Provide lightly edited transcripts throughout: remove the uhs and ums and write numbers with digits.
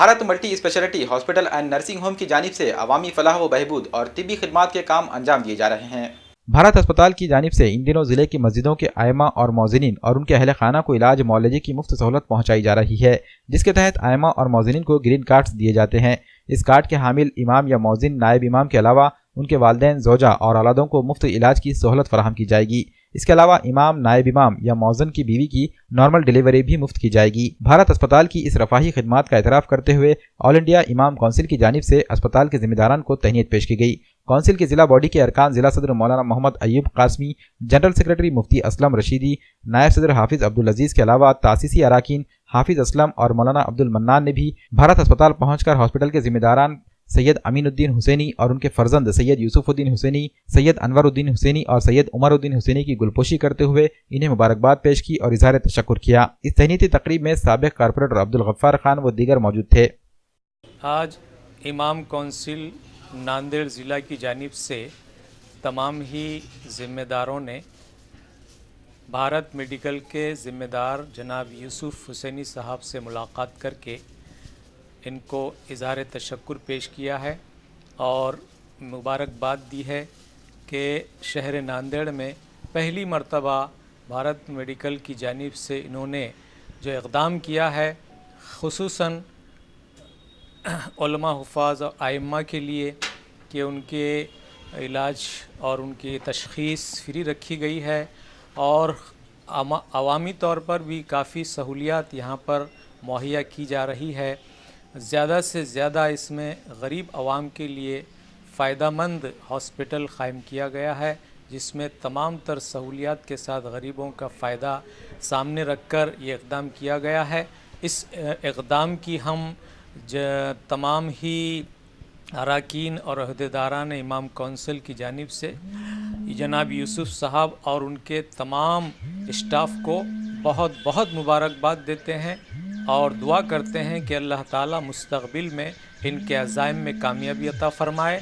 Bharat multi specialty hospital and nursing home کی جانب سے عوامی فلاح و بہبود اور طبی خدمات کے کام انجام دیے جا رہے ہیں۔ بھارت اسپتال کی جانب سے ان دنوں ضلع کی مسجدوں کے ائمہ اور مؤذنین اور ان کے اہل خانہ کو علاج معالجے کی مفت سہولت پہنچائی جا رہی ہے، جس کے تحت ائمہ اور مؤذنین کو گرین کارڈز دیے جاتے ہیں۔ اس کارڈ کے حامل امام یا مؤذن نائب امام کے علاوہ ان کے والدین، زوجہ اور اولادوں کو مفت علاج کی سہولت فراہم کی جائے گی۔ اس کے علاوہ امام، نائب امام یا مؤذن کی بیوی کی نارمل ڈیلیوری بھی مفت کی جائے گی۔ بھارت اسپتال کی اس رفاہی خدمات کا اعتراف کرتے ہوئے آل انڈیا امام کونسل کی جانب سے اسپتال کے ذمہ داران کو تہنیت پیش کی گئی۔ کونسل کی ضلع باڈی کے ارکان ضلع صدر مولانا محمد ایوب قاسمی، جنرل سیکریٹری مفتی اسلم رشیدی، نائب صدر حافظ عبدالعزیز کے علاوہ تاسیسی اراکین حافظ اسلم اور مولانا عبدالمنان نے بھی بھارت اسپتال پہنچ کر ہاسپٹل کے ذمہ داران سید امین الدین حسینی اور ان کے فرزند سید یوسف الدین حسینی، سید انور الدین حسینی اور سید عمر الدین حسینی کی گلپوشی کرتے ہوئے انہیں مبارکباد پیش کی اور اظہار تشکر کیا۔ اس تہنیتی تقریب میں سابق کارپوریٹر عبدالغفار خان و دیگر موجود تھے۔ آج امام کونسل ناندیڑ ضلع کی جانب سے تمام ہی ذمہ داروں نے بھارت میڈیکل کے ذمہ دار جناب یوسف حسینی صاحب سے ملاقات کر کے ان کو اظہار تشکر پیش کیا ہے اور مبارکباد دی ہے کہ شہر ناندیڑ میں پہلی مرتبہ بھارت میڈیکل کی جانب سے انہوں نے جو اقدام کیا ہے، خصوصاً علماء، حفاظ اور ائمہ کے لیے کہ ان کے علاج اور ان کی تشخیص فری رکھی گئی ہے اور عوامی طور پر بھی کافی سہولیات یہاں پر مہیا کی جا رہی ہے۔ زیادہ سے زیادہ اس میں غریب عوام کے لیے فائدہ مند ہاسپٹل قائم کیا گیا ہے، جس میں تمام تر سہولیات کے ساتھ غریبوں کا فائدہ سامنے رکھ کر یہ اقدام کیا گیا ہے۔ اس اقدام کی ہم تمام ہی اراکین اور عہدیداران امام کونسل کی جانب سے جناب یوسف صاحب اور ان کے تمام اسٹاف کو بہت بہت مبارکباد دیتے ہیں اور دعا کرتے ہیں کہ اللہ تعالیٰ مستقبل میں ان کے عزائم میں کامیابی عطا فرمائے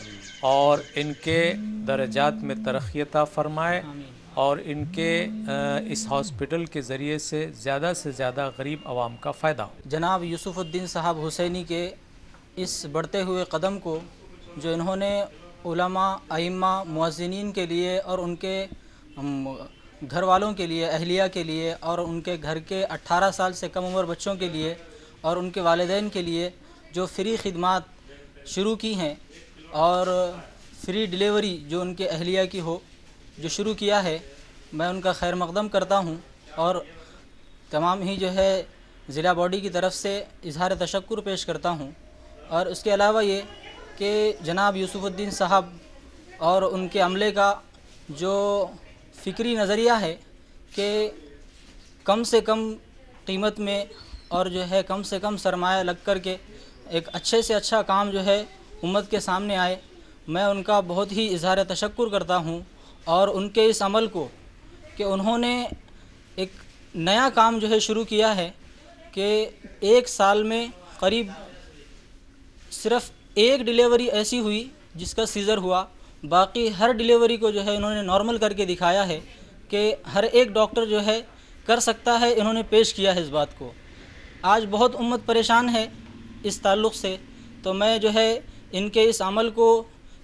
اور ان کے درجات میں ترقی عطا فرمائے اور ان کے اس ہاسپٹل کے ذریعے سے زیادہ غریب عوام کا فائدہ ہو۔ جناب یوسف الدین صاحب حسینی کے اس بڑھتے ہوئے قدم کو جو انہوں نے علماء، ائمہ، مؤذنین کے لیے اور ان کے گھر والوں کے لیے، اہلیہ کے لیے اور ان کے گھر کے 18 سال سے کم عمر بچوں کے لیے اور ان کے والدین کے لیے جو فری خدمات شروع کی ہیں اور فری ڈیلیوری جو ان کے اہلیہ کی ہو جو شروع کیا ہے، میں ان کا خیر مقدم کرتا ہوں اور تمام ہی جو ہے ضلع باڈی کی طرف سے اظہار تشکر پیش کرتا ہوں۔ اور اس کے علاوہ یہ کہ جناب یوسف الدین صاحب اور ان کے عملے کا جو فکری نظریہ ہے کہ کم سے کم قیمت میں اور جو ہے کم سے کم سرمایہ لگ کر کے ایک اچھے سے اچھا کام جو ہے امت کے سامنے آئے، میں ان کا بہت ہی اظہار تشکر کرتا ہوں اور ان کے اس عمل کو کہ انہوں نے ایک نیا کام جو ہے شروع کیا ہے کہ ایک سال میں قریب صرف ایک ڈیلیوری ایسی ہوئی جس کا سیزر ہوا، باقی ہر ڈیلیوری کو جو ہے انہوں نے نارمل کر کے دکھایا ہے کہ ہر ایک ڈاکٹر جو ہے کر سکتا ہے، انہوں نے پیش کیا ہے اس بات کو۔ آج بہت امت پریشان ہے اس تعلق سے، تو میں جو ہے ان کے اس عمل کو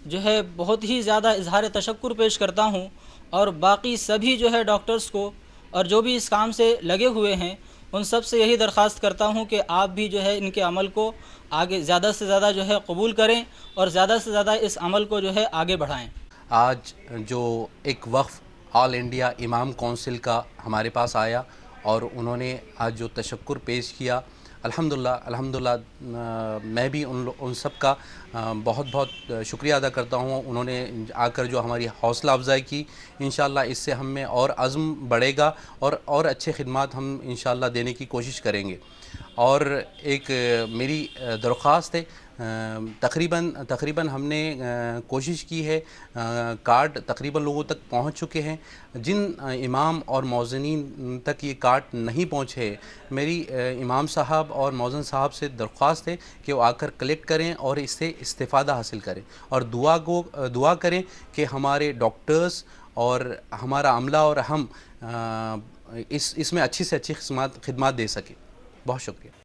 جو ہے بہت ہی زیادہ اظہار تشکر پیش کرتا ہوں اور باقی سبھی جو ہے ڈاکٹرز کو اور جو بھی اس کام سے لگے ہوئے ہیں ان سب سے یہی درخواست کرتا ہوں کہ آپ بھی جو ہے ان کے عمل کو آگے زیادہ سے زیادہ جو ہے قبول کریں اور زیادہ سے زیادہ اس عمل کو جو ہے آگے بڑھائیں۔ آج جو ایک وقف آل انڈیا امام کونسل کا ہمارے پاس آیا اور انہوں نے آج جو تشکر پیش کیا، الحمدللہ میں بھی ان سب کا بہت بہت شکریہ ادا کرتا ہوں۔ انہوں نے آ کر جو ہماری حوصلہ افزائی کی، انشاءاللہ اس سے ہم میں اور عزم بڑھے گا اور اچھے خدمات ہم انشاءاللہ دینے کی کوشش کریں گے۔ اور ایک میری درخواست ہے، تقریباً ہم نے کوشش کی ہے، کارڈ تقریباً لوگوں تک پہنچ چکے ہیں۔ جن امام اور مؤذنین تک یہ کارڈ نہیں پہنچے، میری امام صاحب اور مؤذن صاحب سے درخواست ہے کہ وہ آ کر کلیکٹ کریں اور اس سے استفادہ حاصل کریں اور دعا کریں کہ ہمارے ڈاکٹرز اور ہمارا عملہ اور ہم اس میں اچھی سے اچھی خدمات دے سکیں۔ بہت شکریہ۔